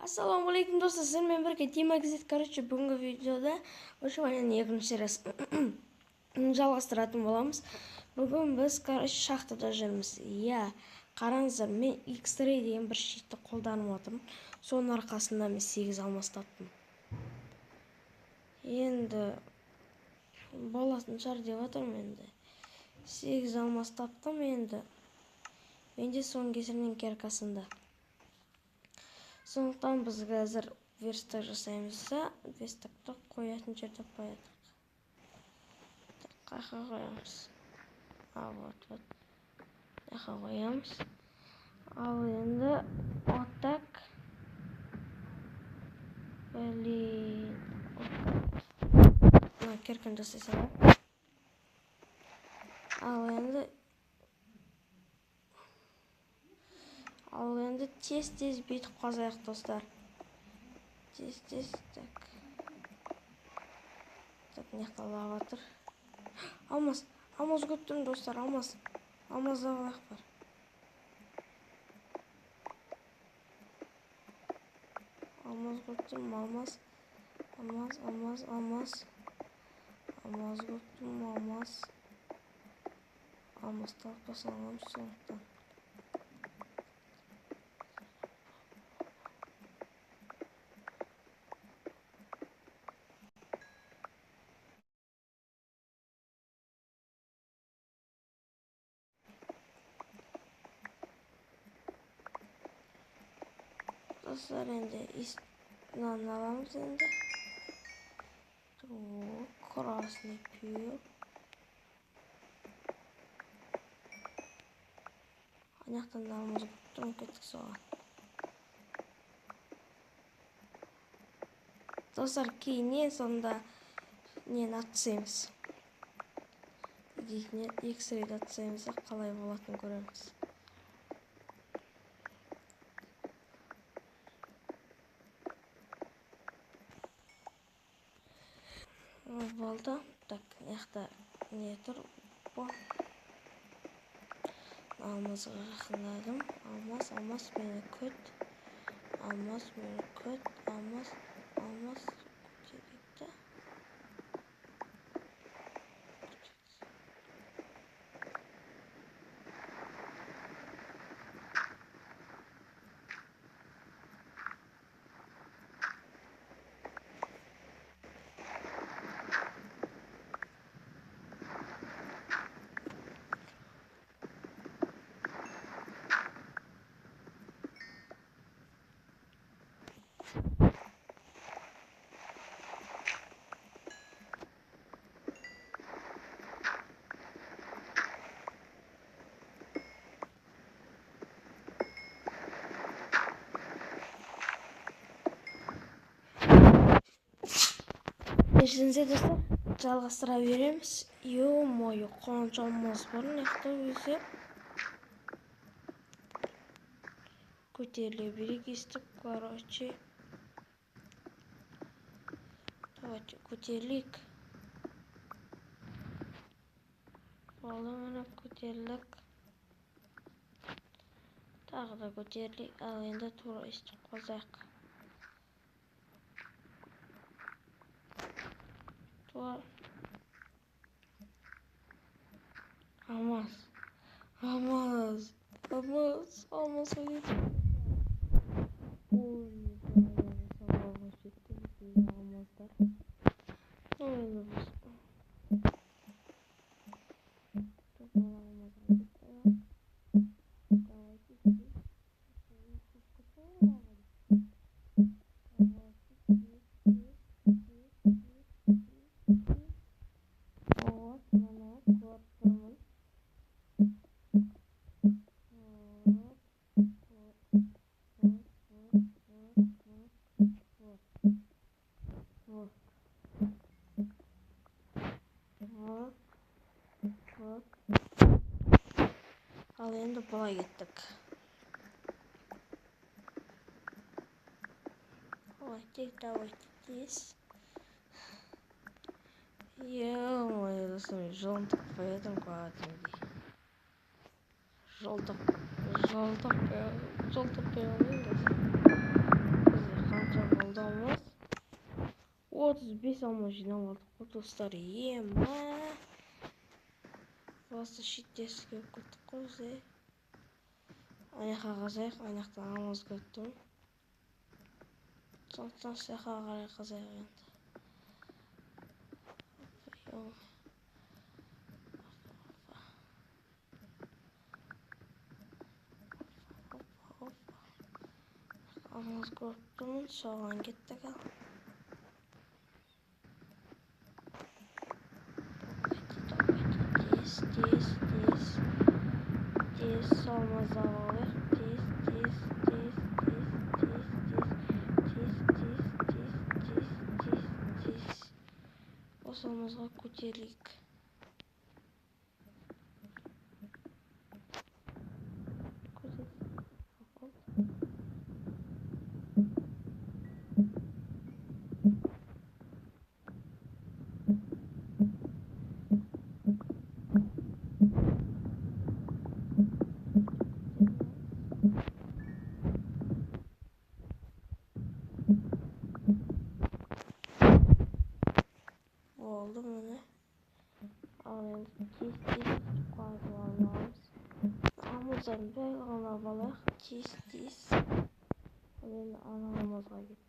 Ассалаумағалейкум достар, сіздермен бірге Дима Газет. Короче, бүгінгі видеода выживаниенің екінші сериясын жалғастыратын боламыз. Бүгін біз шахтада жүрміз. Иә, қараңыздар, мен X-Ray деген бір шитті қолданып отырмын. Соның арқасында мен 8 алмас таптым. Енді болатын шығар деп отырмын енді. 8 алмас таптым енді. Менде соның кесірінен керкасында. Сондықтан біз қазір верстак жасаймыз да, верстакты қоятын жерде қоядық. Қайқа қоямыз. Вот. Қайқа қоямыз. Ал енді отак. Блин. Керкін жасай салайық. Ал енді тез бүйтіп қазайық достар. Тез. Так, неқта лава тұр. Алмаз көттім достар, алмаз алайық бар. Алмаз көттім, алмаз көттім, алмаз таппасын аламыз сондықтан. Dostlar, енді мынаны аламыз енді. Красный пил. Аяқтан да алмаз көттім, кеттік соған. Достар, кейіннен сонда нені атсаймыз. X-Ray'ді атсаймыз, қалай болатын көреміз. Болды. Так, яқта не тұр? Алмазға жақындадым. Алмаз мені көт. Алмаз көтеректі. Ешіңізде достар, жалғастыра береміз. Ё-мойо, қанша алмаз бар неқта өзі. Көтеріле берек естіп, короче. Давайте көтерілік. Болды, мұны көтерілік. Тағы да көтерілік. Ал енді тура естіп қозайық. Алмаз ойып. Сабағы жетті біздегі алмаздар. Енді біз. Ал енді бұлай кеттік. Давайте здесь. Ё-моё, достар, жылынтып қоядым кәдімгідей. Жол таппай қалайын қазір. Бізде қанша болды алмаз? 35 алмаз жинап алдық қой достар. Ема. Просто шиттесіз келіп кеттік қой бізде. Аяққа қазайық, аяқтан алмаз көттім. Сондықтан саяққа қарай қазайық енді. Алмаз көттім, соған кеттік ал. Tez алмаз алайық. Tez. Осы алмазға көтерейік. Oldu mu? Al tez қазып аламыз. Алмаздан бәрі ғана балақ. Тез. Енді ана алмазға кеттік.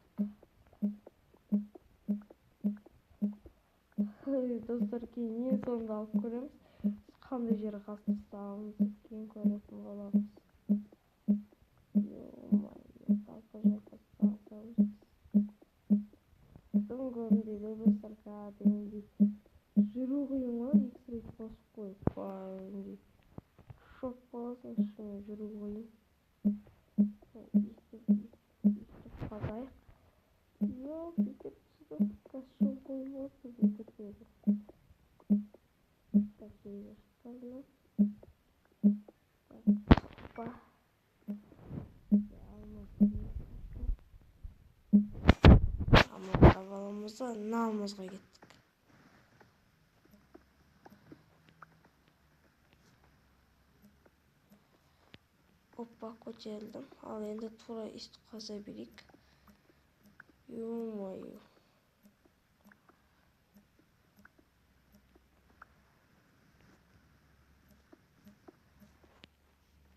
Достар, кейін ең соңында алып көреміз. Қандай жері қазып тастағанымызды кейін көретін боламыз. Көрінбейді достар, кәдімгідей жүру қиын ғой, X-ray басып қойып кәдімгідей шок боласың, шын жүру қиын. Өйстіп қазайық. Жоқ, бүйтіп түсіп кәсшон қойып отыр, бүйтіп еді. Так, жейді шықтарына. Опа. Алмаз табаламызда намызға кеттік. Опа, көтерілдім. Ал енді тура үстіп қаза берейік. Ё-моё.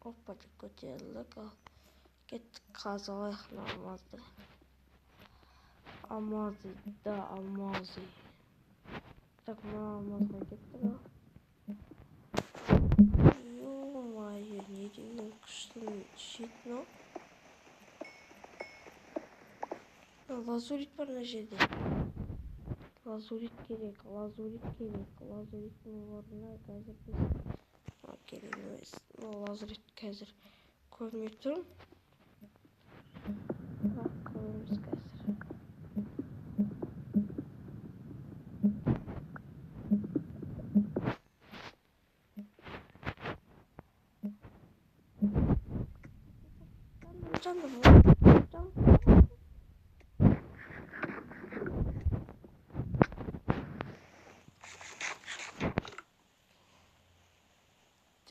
Опа, деп көтерілдік. Ал кеттік қазалайық алмазды. Алмазы. Так, мына алмазға кеттік ал. Ё-моё, не деген күшті жетін ол. Лазурит бар мына жерде. Лазурит керек. Лазуриттің орнына қазір біз керек емес. Лазурит қазір көрмей тұрмын. Бірақ көреміз қазір.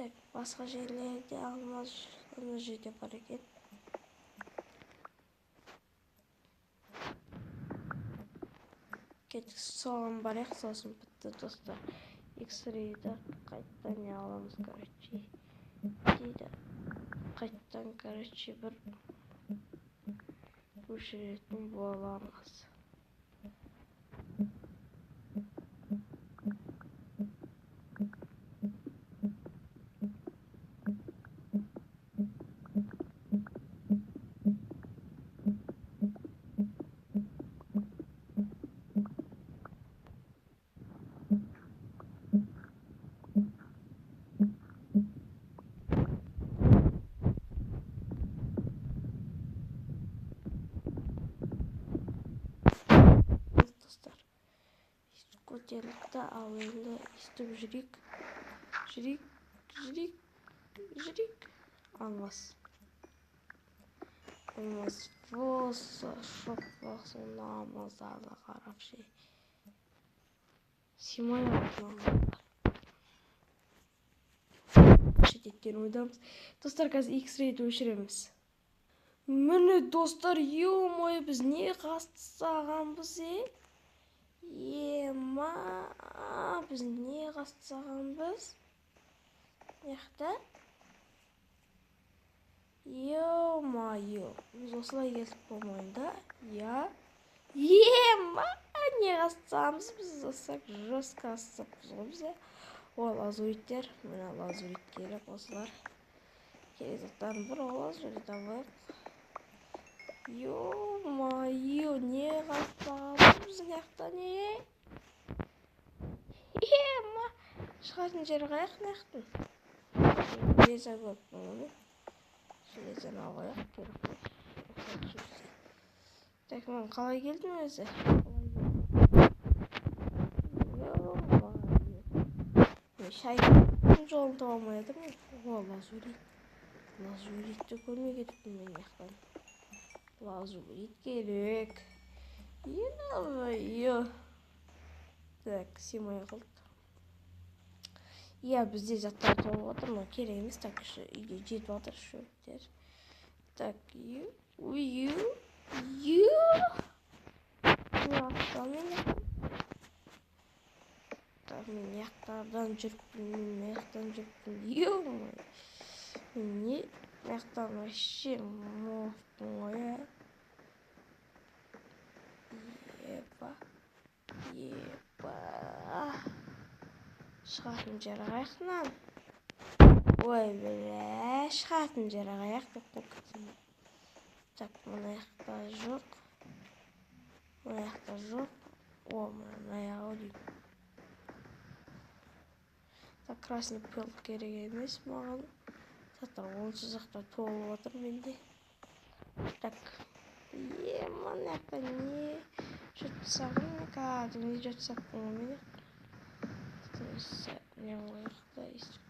Так, басқа жерлерде алмаз ана жерде бар екен. Кеттік соған барайық, сосын бітті достар. X-ray'ді қайттан не аламыз, короче. Дейді қайттан, короче, бір көшіретін боламыз. Көтерілді, ал енді естіп жүрейік. Алмаз. Болса, шоқ болсын, алмаздарды қарап жей. Симай алмаздар. еткен ойдамыз. Достар, қазір X-рейді өшіреміз. Міне достар, ё-моё, біз не қастысағанбыз, Ема, біз не қастысағанбыз? Яқта? Ё-моё, біз осылай келіп болмайында, Ема, не қастысағанбыз, біз достар, жестко қастысаппыз ғой біз, О, лазуриттер, міне лазурит керек осылар. Керезаттарын бір лазурит алайық. Ё-моё, не қастысағанбыз біздің яқта, не? Ема, шығатын жері қаяқ наяқтың? Железа көп мұны. Железаны алайық, керек қой. Так, мен қалай келдім өзі? Шайдың жолын таба алмай жатырмын. О, лазурит. Лазуритті көрмей кетіппін мен яқтан. Лазурит керек. Ё-моё. Так, симай қылды. Бізде заттар толып отыр, но керек емес. Так, үйге жетіп отыр шөптер. Так, ю. Мен яқтардан жүріппін, ё-моё. Не яқтан вообще мофтың ғой, Епа. Шығатын жері қаяқтан? Ой, бля, шығатын жері қаяқ деп қоқтым. Так, мұна яқта жоқ. О, мұна аяғы дейм. Так, красный пыл керек емес маған. Заттар онсыз жақта толып отыр менде. Так, мына яқта не жатсағым, не жатсақпын ғой мен. Не қойықта, естіп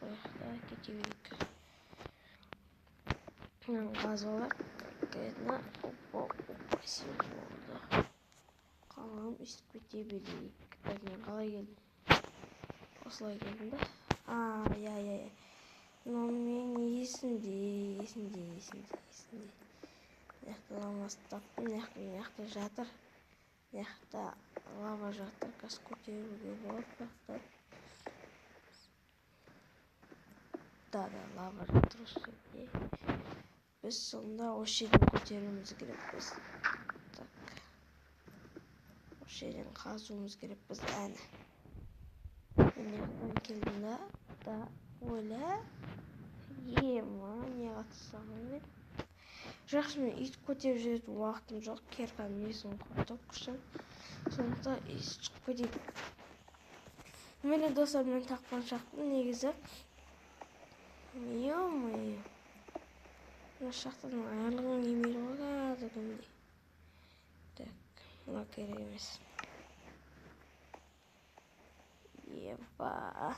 қойықта, кете берейік. Газ алайық, кетіне, опа, сен болды. Қалғаным естіп кете берейік. Так, мен қалай келдім? Осылай келдім да? Но мен есімде. Яқта ламасы таптым, яқта жатыр. Яқта лава жатыр, қас көтеруге болады бақтар. Да, лава жатыр осы жерде. Біз сонда осы жерден көтеруіміз керекпіз. Так. Осы жерден қазуымыз керекпіз, әні. Мен яқтан келдім да, ойла. Ема, не қатысағым мен. Жақсы, мен үйтіп көтеріп жүретін уақытым жоқ. Керқан несін құртып күшін. Сондықтан есі шығып кетейік. Мені достар, мен тақпан шақтым негізі. Ё-моё. Мына шақтың аярлығын кемейді ғой кәдімдей. Так, мына керек емес. Епа.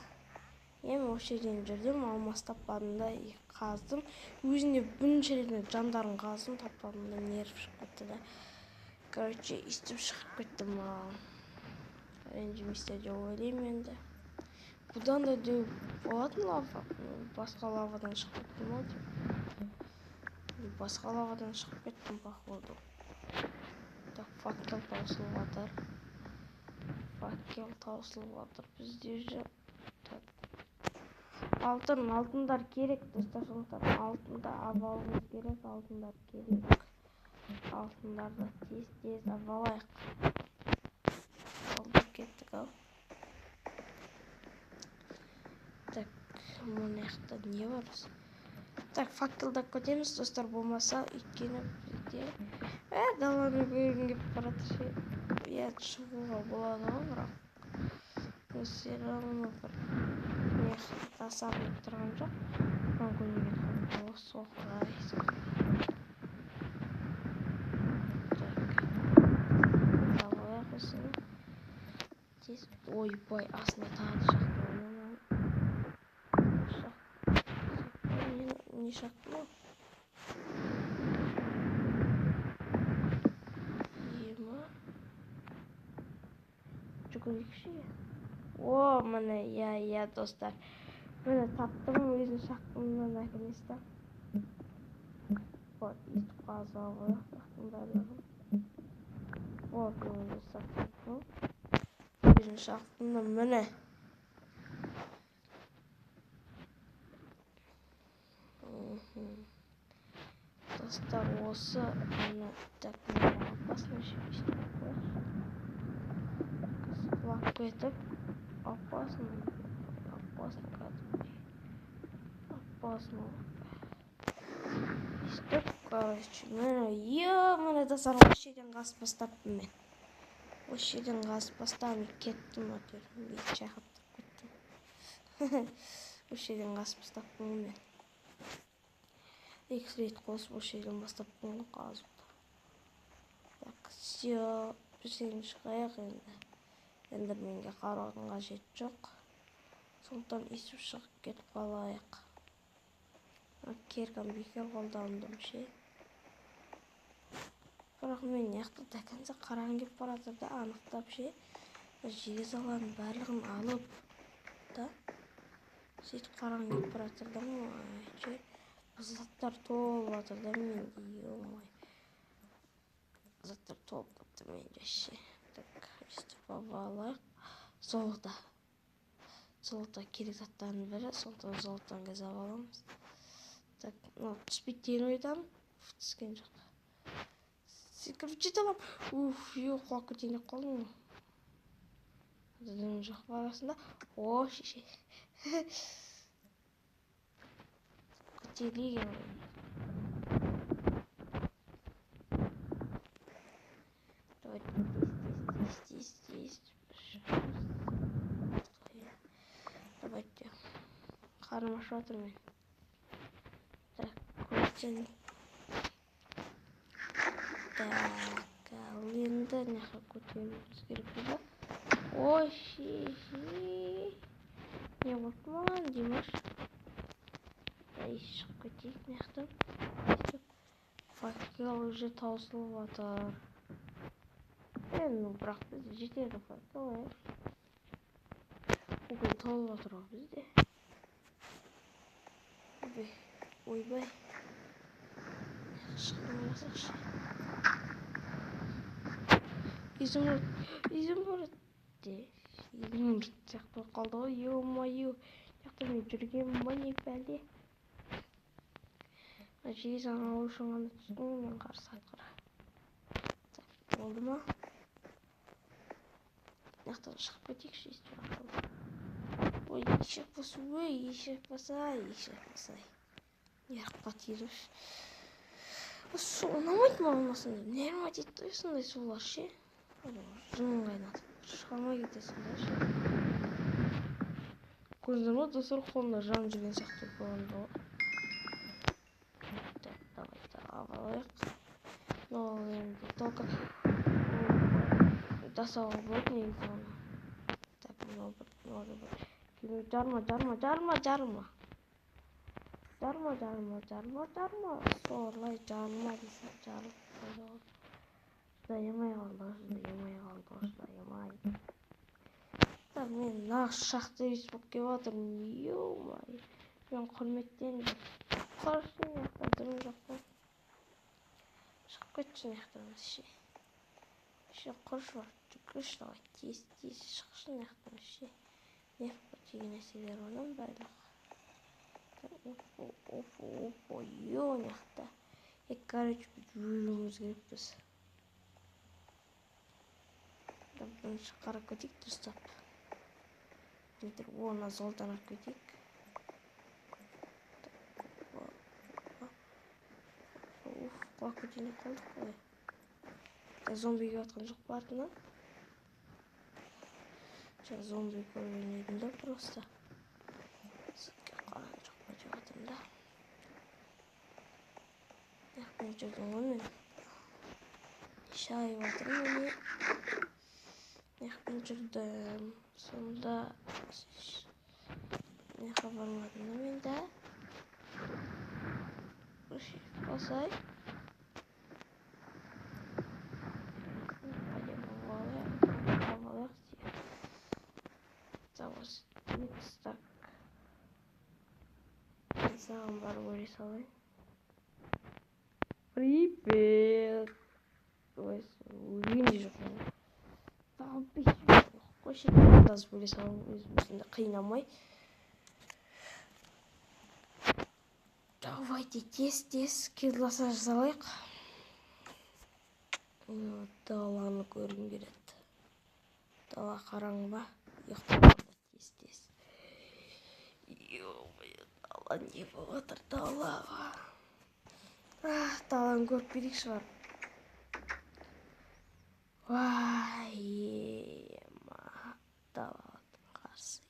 Мен осы жерден жүрдім, алмас таппадымда қаздым. Өзіне бірінші ретінде жандарын қаздым, таппадымда нерв шығып кетті да. Короче, істіп шығып кеттім маған. Ренжіместе деп ойлаймын енді. Бұдан да дөп болатын лава. Басқа лавадан шығып кеттім ау деймін. Басқа лавадан шығып кеттім, походу. Так, факел таусылып жатыр бізде же. Алтындар керек, достар, сондықтан алтынды абалымыз керек, алтындарды тез абалайық. Алдып кеттік ау. Так, мұны яқта не бар? Так, факелдап көтеміз, достар, болмаса, өйткені бізде даланы көргім келіп баратыр. Шығуға болады ғой, бірақ. Все равно бір тасарылып тұрған жоқ. Мүмкін мен соқырай. Так. Давай осыны. Ойбай, астына тағы шақты. Не шақты ма? Ема. Жүгірейікші. О, міне, достар. Mana taptım өзүн шактымдан акеместе. Вот, ит казабы, шактым барлыгын. Вот, өзүн шактым. Өзүн шактымдан мына. Достар, осы ана так опасно işte. Флаг кетип, опасно. Опасно катып. Опасно. İşte короче, мына достар, осы жерден газ бастаппын мен. Осы жерден газ бастап кеттім отыр. Мен чайқаттап кеттім. Осы жерден газ бастаппын мен. Екі рет қосып осы жерден бастаппын қазып. Так, все, бізден шығайық енді. Эндерменге қараудың қажет жоқ. Сондықтан исіп шығып кетіп қалайық. Керген бекер қолдандым ше. Бірақ мен яқты дәкенсе қараң кеп баратыр да анықтап ше. Жеге саланың барлығын алып да. Сөйтіп қараң кеп баратыр да ше. Заттар толып жатыр да менде, ё-май. Заттар толып жатыр менде ше. Так, өстіп алайық. Золото керек заттардың бірі, сондықтан золотон газап аламыз. Так, түспейтін ойдан түскен жоқ. Секіріп жете алам. Құлап кетейін деп қалдым. Дүнің жоқ барасында. О, шеше. Көтерейін. Здесь. Давайте. Қарым ашып жатыр мен. Так, көрсен. Так, енді неға көтеруіміз керек болды. Ой, шеше. Не болды маған, Димаш? Шығып кетейік неқтен. Факел уже таусылып жатыр. Бірақ бізде жетеді факел, Бүгін толып жатыр ғой бізде. Ойбай. Шықпай жасақшы. Изумруд сияқты қалды ғой, ё-мое. Жақта мен жүрген міне бәле. Жезан алу үшін ғана түстің мен қарсы атқыра. Так, болды ма? Жақтан шығып кетейікші естіп ақыл. Ой, ешек басай. Яқпа тиріш. Осы ұнамайды маған осындай. Нерма дейді осындай сулар ше. Жынын қайнатып шығармай кетесің да ше. Көрдіңдер ма, достар, қолында жанып жүрген сияқты болғанда ғой. Так, давайте алайық. Енді только жасауға болады негізі оны. Так, мынау бір. Жарма. Сорлай жарма дейсің, жарып. Шыдаймай қалды. Так, мен нағыз шақты ес болып кеп жатырмын. Ё-май. Мен құрметтенді. Қаршын яқтан дұрым жоқ қой. Шығып кетшін яқтан ше. Ше құрыш бар. Жүгіріш давай. Тез шықшын яқтан ше. Не деген нәрселер оның барлық. Ой-ё яқта. Короче, жүріміз керек біз. Бірінші қарап кетейік дұрыстап. Оны золдан алып кетейік. Құлап кетейін деп қалдық қой. Зомби келіп жатқан жоқ па артынан? Зомби көрген едім да просто. Сізге қаран жоқ па деп жатырмын да. Яқпен жүрдім ғой мен. Шайып жатырмын міне. Яқпен жүрдім. Сонда неға бармадым да мен да. Басай. Саған барып көре салайын. Привет. Ой, үйінде жоқпын. Қойшы жазып көре салайын, өзімізді қинамай. Давайте тез килласа жасалайық. Даланы көргім келеді. Дала қараң ба? Ұйықтап тез. Дала не болып отыр далаға? Даланы көріп келейікші бар. Дала қарсы.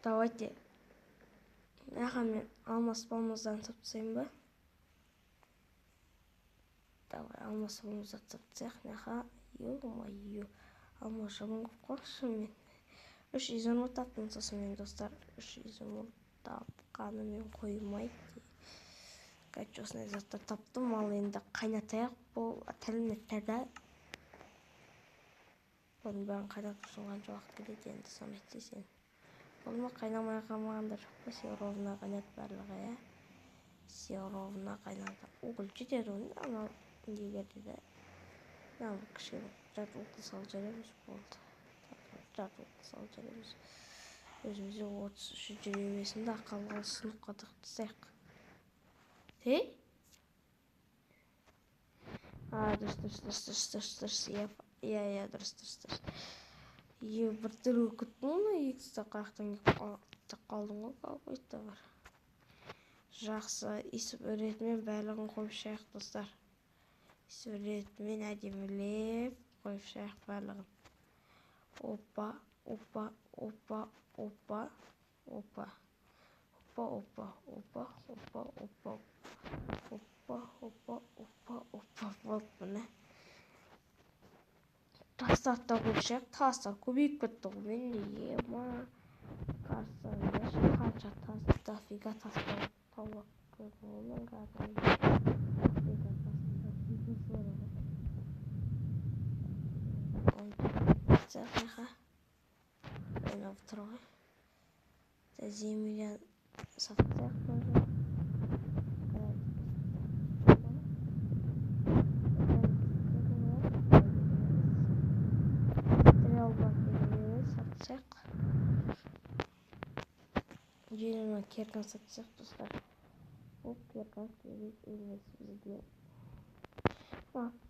Давайте. Мынақа мен алмас балмыздан тапсайын ба? Давай, алмас балмыздан тапсайық. Мынақа, ё-моё, алмас жаман көп қойшы мен. 3 изумруд таптым, сосын мен достар 3 изумруд тапқаны мен қоймайды. Короче, осындай заттар таптым, ал енді қайнатайық. Бұл тәліметтерді. Бұның бәрін қайнатып қанша уақыт кетеді енді соны айтсайсың. Бұны қайнамай қалмағанда жоқ па? Сен ровно қайнат барлығы, иә? Сен ровно қайнады. Угіл жетеді оны, анау егерде де. Мынау кішкене жарты уқыл салып жараймыз болды. Жарты уқыл салып жараймыз. Өзімізде 33 жүре берсін де ақалған сыныққа тастайық. Дұрыс. Иә, дұрыс. Бір түрлі күттің оны, екісі қаяқтан кеп қалдың ғой, қалпойды бар. Жақсы, исіп өретімен бәлігін қойып шайық, достар. Исіп өретімен әдемілеп қойып шайық бәлігін. Опа. Болды бұны. Тастатта көшек, тастар көбейіп кетті ғой мен ема. Қарсаңдашы қанша таста, фига таста тауып көрдің оның қадырын. Фига тастында фига соры ғой. Сәқиға. Ойнап тұр ғой. Землян сатсақ тоже. Жерімен керкін сатсақ, достар. Ол керкін керек емес бізге.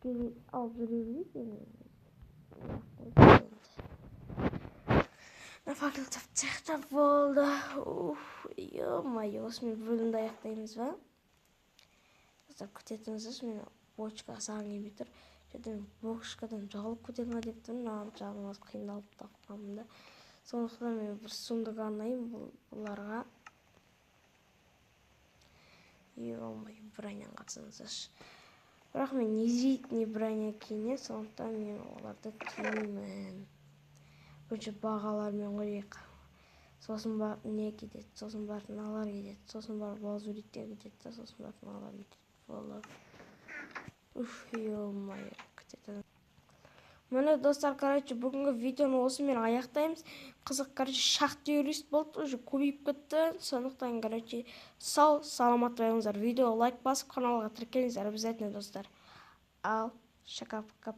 Керек алып жүре берейік енді. Факел тапсақ та болды. Ё-моё, осымен бөлімді аяқтаймыз ба? Достар, күтетіңіздер, мен бочка саған келмей тұр. Мен бочкадан жағылып көтерме деп тұрмын, маған жағылмас қиындалып тапқанмын да. Сондықтан мен бір сундық арнайым бұларға. Ё-моё, бронян қатсаңыздаршы. Бірақ мен не броня киіне, сондықтан мен оларды киімін. Бірінші бағалармен қойық. Сосын бар не кетеді, сосын бар налар кетеді, сосын бар балзуриттер кетеді, сосын бар налар кетеді. Болды. Ё-моё, кетеді. Міне достар, бүгінгі видеоны осымен аяқтаймыз. Қызық, шахтерист болды, уже көбейіп кетті. Сондықтан, сау, саламат болыңыздар. Видео лайк басып, каналға тіркеліңіздер обязательно, достар. Ал, шака-пака.